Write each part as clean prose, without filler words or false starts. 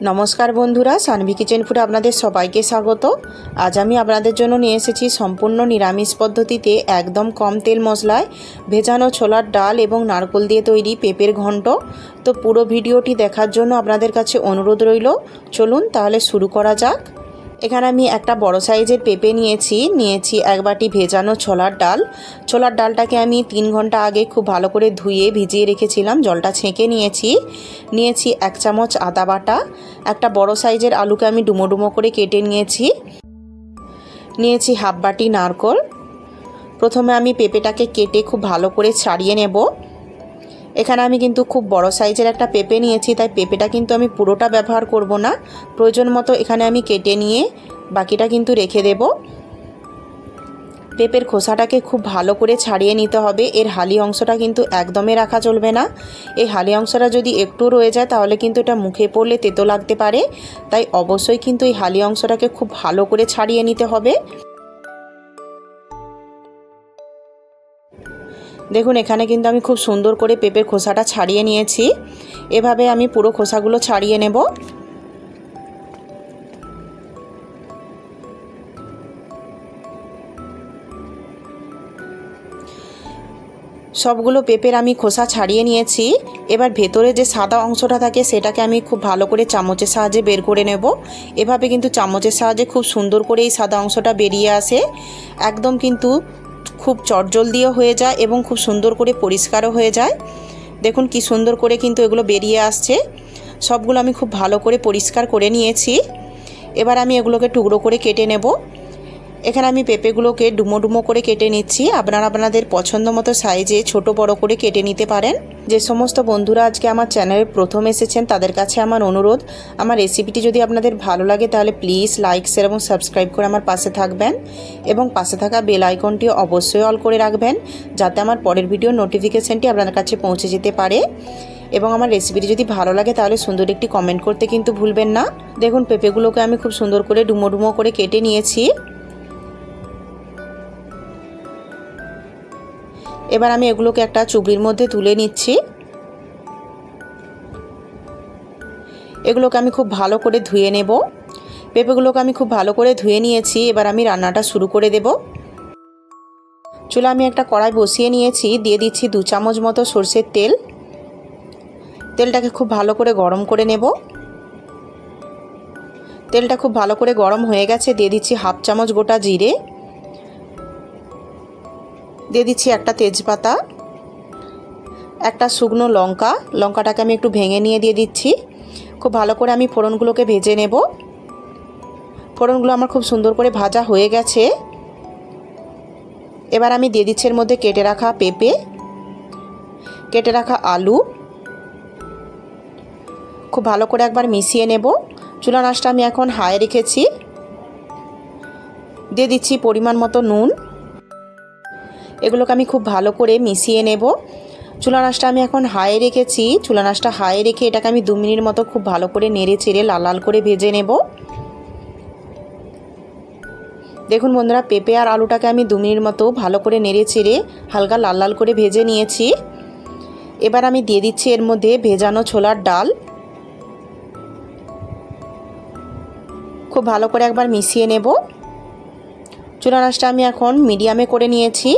নমস্কার বন্ধুরা, সানভি কিচেন ফুডে আপনাদের সবাইকে স্বাগত। আজ আমি আপনাদের জন্য নিয়ে এসেছি সম্পূর্ণ নিরামিষ পদ্ধতিতে একদম কম তেল মশলায় ভেজানো ছোলার ডাল এবং নারকেল দিয়ে তৈরি পেঁপের ঘন্ট। তো পুরো ভিডিওটি দেখার জন্য আপনাদের কাছে অনুরোধ রইল। চলুন তাহলে শুরু করা যাক। এখানে আমি একটা বড় সাইজের পেঁপে নিয়েছি এক বাটি ভেজানো ছোলার ডালটাকে আমি 3 ঘন্টা আগে খুব ভালো করে ধুয়ে ভিজিয়ে রেখেছিলাম, জলটা ছেঁকে নিয়েছি 1 চামচ আদা বাটা। একটা বড় সাইজের আলুকে আমি ডুমো ডুমো করে কেটে নিয়েছি হাফ বাটি নারকেল। প্রথমে আমি পেঁপেটাকে কেটে খুব ভালো করে ছাড়িয়ে নেব। এখানে আমি কিন্তু খুব বড় সাইজের একটা পেঁপে নিয়েছি, তাই পেঁপেটা কিন্তু আমি পুরোটা ব্যবহার করব না, প্রয়োজন মতো এখানে আমি কেটে নিয়ে বাকিটা কিন্তু রেখে দেব। পেঁপের খোসাটাকে খুব ভালো করে ছাড়িয়ে নিতে হবে, এর হালি অংশটা কিন্তু একদমই রাখা চলবে না। এই হালি অংশটা যদি একটু রয়ে যায় তাহলে কিন্তু এটা মুখে পড়লে তেতো লাগতে পারে, তাই অবশ্যই কিন্তু এই হালি অংশটাকে খুব ভালো করে ছাড়িয়ে নিতে হবে। দেখুন এখানে কিন্তু আমি খুব সুন্দর করে পেঁপের খোসাটা ছাড়িয়ে নিয়েছি। এভাবে আমি পুরো খোসাগুলো ছাড়িয়ে নেব। সবগুলো পেঁপের আমি খোসা ছাড়িয়ে নিয়েছি। এবার ভেতরে যে সাদা অংশটা থাকে সেটাকে আমি খুব ভালো করে চামচের সাহায্যে বের করে নেব। এভাবে কিন্তু চামচের সাহায্যে খুব সুন্দর করে এই সাদা অংশটা বেরিয়ে আসে। একদম কিন্তু খুব চটজলদিও হয়ে যায় এবং খুব সুন্দর করে পরিষ্কারও হয়ে যায়। দেখুন কি সুন্দর করে কিন্তু এগুলো বেরিয়ে আসছে। সবগুলো আমি খুব ভালো করে পরিষ্কার করে নিয়েছি। এবার আমি এগুলোকে টুকরো করে কেটে নেব। এখানে আমি পেঁপেগুলোকে ডুমো ডুমো করে কেটে নিচ্ছি। আপনারা আপনাদের পছন্দ মতো সাইজে ছোট বড় করে কেটে নিতে পারেন। যে সমস্ত বন্ধুরা আজকে আমার চ্যানেলে প্রথম এসেছেন তাদের কাছে আমার অনুরোধ, আমার রেসিপিটি যদি আপনাদের ভালো লাগে তাহলে প্লিজ লাইক, শেয়ার এবং সাবস্ক্রাইব করে আমার পাশে থাকবেন এবং পাশে থাকা বেল আইকনটি অবশ্যই অল করে রাখবেন, যাতে আমার পরের ভিডিও নোটিফিকেশানটি আপনার কাছে পৌঁছে যেতে পারে। এবং আমার রেসিপিটি যদি ভালো লাগে তাহলে সুন্দর একটি কমেন্ট করতে কিন্তু ভুলবেন না। দেখুন পেঁপেগুলোকে আমি খুব সুন্দর করে ডুমো ডুমো করে কেটে নিয়েছি। এবার আমি এগুলোকে একটা চুবড়ির মধ্যে তুলে নিচ্ছি। এগুলোকে আমি খুব ভালো করে ধুয়ে নেব। পেঁপেগুলোকে আমি খুব ভালো করে ধুয়ে নিয়েছি। এবার আমি রান্নাটা শুরু করে দেব। চুলা আমি একটা কড়াই বসিয়ে নিয়েছি, দিয়ে দিচ্ছি 2 চামচ মতো সরষের তেল। তেলটাকে খুব ভালো করে গরম করে নেব। তেলটা খুব ভালো করে গরম হয়ে গেছে, দিয়ে দিচ্ছি হাফ চামচ গোটা জিরে, দিয়ে দিচ্ছি একটা তেজপাতা, একটা শুকনো লঙ্কাটাকে আমি একটু ভেঙে নিয়ে দিয়ে দিচ্ছি। খুব ভালো করে আমি ফোড়নগুলোকে ভেজে নেব। ফোড়নগুলো আমার খুব সুন্দর করে ভাজা হয়ে গেছে। এবার আমি দিয়ে দিচ্ছি এর মধ্যে কেটে রাখা পেঁপে, কেটে রাখা আলু। খুব ভালো করে একবার মিশিয়ে নেব। চুলা আঁচটা আমি এখন হাই রেখেছি। দিয়ে দিচ্ছি পরিমাণ মতো নুন। এগুলোকে আমি খুব ভালো করে মিশিয়ে নেব। চুলা আঁচটা আমি এখন হাই রেখেছি। চুলা আঁচটা হাই রেখে এটাকে আমি 2 মিনিট মতো খুব ভালো করে নেড়ে চেড়ে লাল লাল করে ভেজে নেব। দেখুন বন্ধুরা, পেঁপে আর আলুটাকে আমি 2 মিনিট মতো ভালো করে নেড়ে চেড়ে হালকা লাল লাল করে ভেজে নিয়েছি। এবার আমি দিয়ে দিচ্ছি এর মধ্যে ভেজানো ছোলার ডাল। খুব ভালো করে একবার মিশিয়ে নেব। চুলা আঁচটা আমি এখন মিডিয়ামে করে নিয়েছি।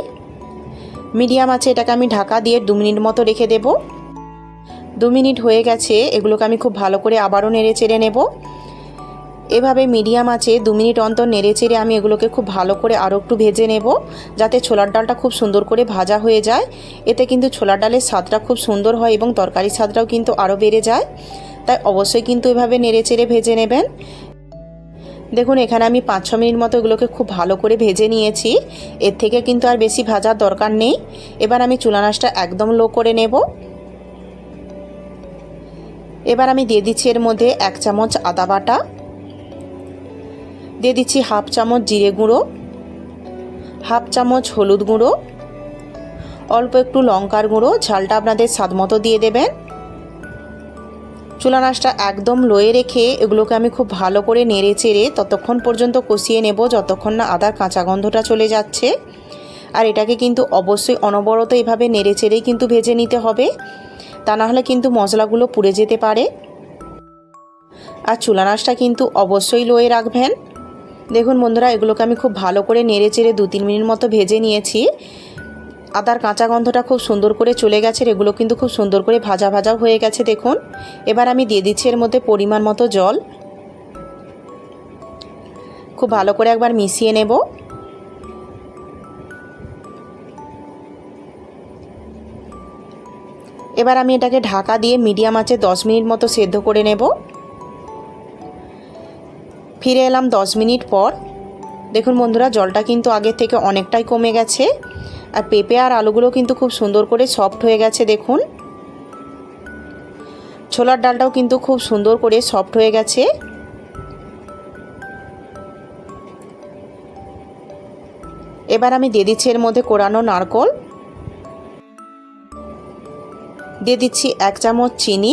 মিডিয়াম আছে, এটাকে আমি ঢাকা দিয়ে 2 মিনিট মতো রেখে দেব। 2 মিনিট হয়ে গেছে। এগুলোকে আমি খুব ভালো করে আবারও নেড়ে চেড়ে নেব। এভাবে মিডিয়াম আছে 2 মিনিট অন্তর নেড়ে চেড়ে আমি এগুলোকে খুব ভালো করে আরও একটু ভেজে নেব, যাতে ছোলার ডালটা খুব সুন্দর করে ভাজা হয়ে যায়। এতে কিন্তু ছোলার ডালের স্বাদটা খুব সুন্দর হয় এবং তরকারির স্বাদটাও কিন্তু আরও বেড়ে যায়। তাই অবশ্যই কিন্তু এভাবে নেড়ে চেড়ে ভেজে নেবেন। দেখুন এখানে আমি 5-6 মিনিট মতো এগুলোকে খুব ভালো করে ভেজে নিয়েছি। এর থেকে কিন্তু আর বেশি ভাজার দরকার নেই। এবার আমি চুলা আঁচটা একদম লো করে নেব। এবার আমি দিয়ে দিচ্ছি এর মধ্যে 1 চামচ আদা বাটা, দিয়ে দিচ্ছি হাফ চামচ জিরে গুঁড়ো, হাফ চামচ হলুদ গুঁড়ো, অল্প একটু লঙ্কার গুঁড়ো। ঝালটা আপনাদের স্বাদ মতো দিয়ে দেবেন। চুলা আঁচটা একদম লোয়ে রেখে এগুলোকে আমি খুব ভালো করে নেড়ে চেড়ে ততক্ষণ পর্যন্ত কষিয়ে নেব যতক্ষণ না আদার কাঁচা গন্ধটা চলে যাচ্ছে। আর এটাকে কিন্তু অবশ্যই অনবরত এভাবে নেড়ে চেড়েই কিন্তু ভেজে নিতে হবে, তা না হলে কিন্তু মশলাগুলো পুড়ে যেতে পারে। আর চুলা আঁচটা কিন্তু অবশ্যই লোয়ে রাখবেন। দেখুন বন্ধুরা, এগুলোকে আমি খুব ভালো করে নেড়ে চেড়ে 2-3 মিনিট মতো ভেজে নিয়েছি। আদার কাঁচা গন্ধটা খুব সুন্দর করে চলে গেছে, এগুলো কিন্তু খুব সুন্দর করে ভাজা ভাজাও হয়ে গেছে দেখুন। এবার আমি দিয়ে দিচ্ছি এর মধ্যে পরিমাণ মতো জল। খুব ভালো করে একবার মিশিয়ে নেব। এবার আমি এটাকে ঢাকা দিয়ে মিডিয়াম আঁচে 10 মিনিট মতো সেদ্ধ করে নেব। ফিরে এলাম 10 মিনিট পর। দেখুন বন্ধুরা, জলটা কিন্তু আগের থেকে অনেকটাই কমে গেছে আর পেঁপে আর আলুগুলো কিন্তু খুব সুন্দর করে সফট হয়ে গেছে দেখুন। ছোলার ডালটাও কিন্তু খুব সুন্দর করে সফট হয়ে গেছে। এবার আমি দিয়ে দিচ্ছি এর মধ্যে কোরানো নারকেল, দিয়ে দিচ্ছি 1 চামচ চিনি।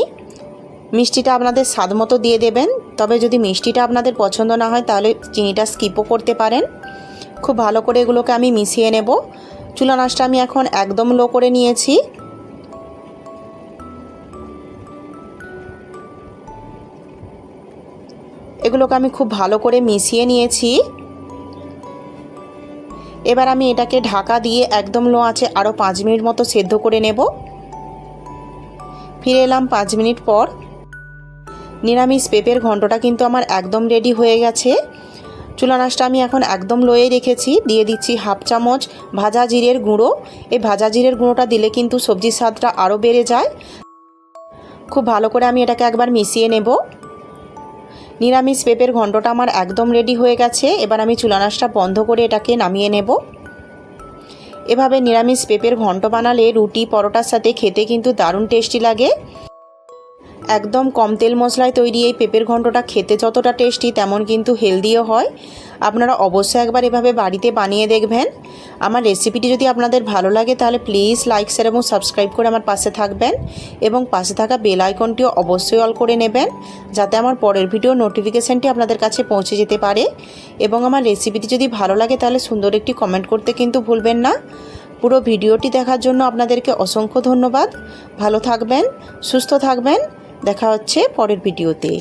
মিষ্টিটা আপনাদের স্বাদ মতো দিয়ে দেবেন, তবে যদি মিষ্টিটা আপনাদের পছন্দ না হয় তাহলে চিনিটা স্কিপও করতে পারেন। খুব ভালো করে এগুলোকে আমি মিশিয়ে নেব। চুলা আঁচটা আমি এখন একদম লো করে নিয়েছি। এগুলোকে আমি খুব ভালো করে মিশিয়ে নিয়েছি। এবার আমি এটাকে ঢাকা দিয়ে একদম লো আঁচে আরও 5 মিনিট মতো সেদ্ধ করে নেব। ফিরে এলাম 5 মিনিট পর। নিরামিষ পেঁপের ঘন্টটা কিন্তু আমার একদম রেডি হয়ে গেছে। চুলা আঁচটা আমি এখন একদম লোয়ে রেখেছি। দিয়ে দিচ্ছি 1/2 চামচ ভাজা জিরের গুঁড়ো। এই ভাজা জিরের গুঁড়োটা দিলে কিন্তু সবজির স্বাদটা আরও বেড়ে যায়। খুব ভালো করে আমি এটাকে একবার মিশিয়ে নেব। নিরামিষ পেঁপের ঘন্টটা আমার একদম রেডি হয়ে গেছে। এবার আমি চুলা আঁচটা বন্ধ করে এটাকে নামিয়ে নেব। এভাবে নিরামিষ পেঁপের ঘন্ট বানালে রুটি পরোটার সাথে খেতে কিন্তু দারুণ টেস্টি লাগে। একদম কম তেল মশলায় তৈরি এই পেঁপের ঘন্টটা খেতে যতটা টেস্টি তেমন কিন্তু হেলদিও হয়। আপনারা অবশ্যই একবার এভাবে বাড়িতে বানিয়ে দেখবেন। আমার রেসিপিটি যদি আপনাদের ভালো লাগে তাহলে প্লিজ লাইক শেয়ার এবং সাবস্ক্রাইব করে আমার পাশে থাকবেন এবং পাশে থাকা বেল আইকনটিও অবশ্যই অল করে নেবেন, যাতে আমার পরের ভিডিও নোটিফিকেশানটি আপনাদের কাছে পৌঁছে যেতে পারে। এবং আমার রেসিপিটি যদি ভালো লাগে তাহলে সুন্দর একটি কমেন্ট করতে কিন্তু ভুলবেন না। পুরো ভিডিওটি দেখার জন্য আপনাদেরকে অসংখ্য ধন্যবাদ। ভালো থাকবেন, সুস্থ থাকবেন। দেখা হচ্ছে পরের ভিডিওতে।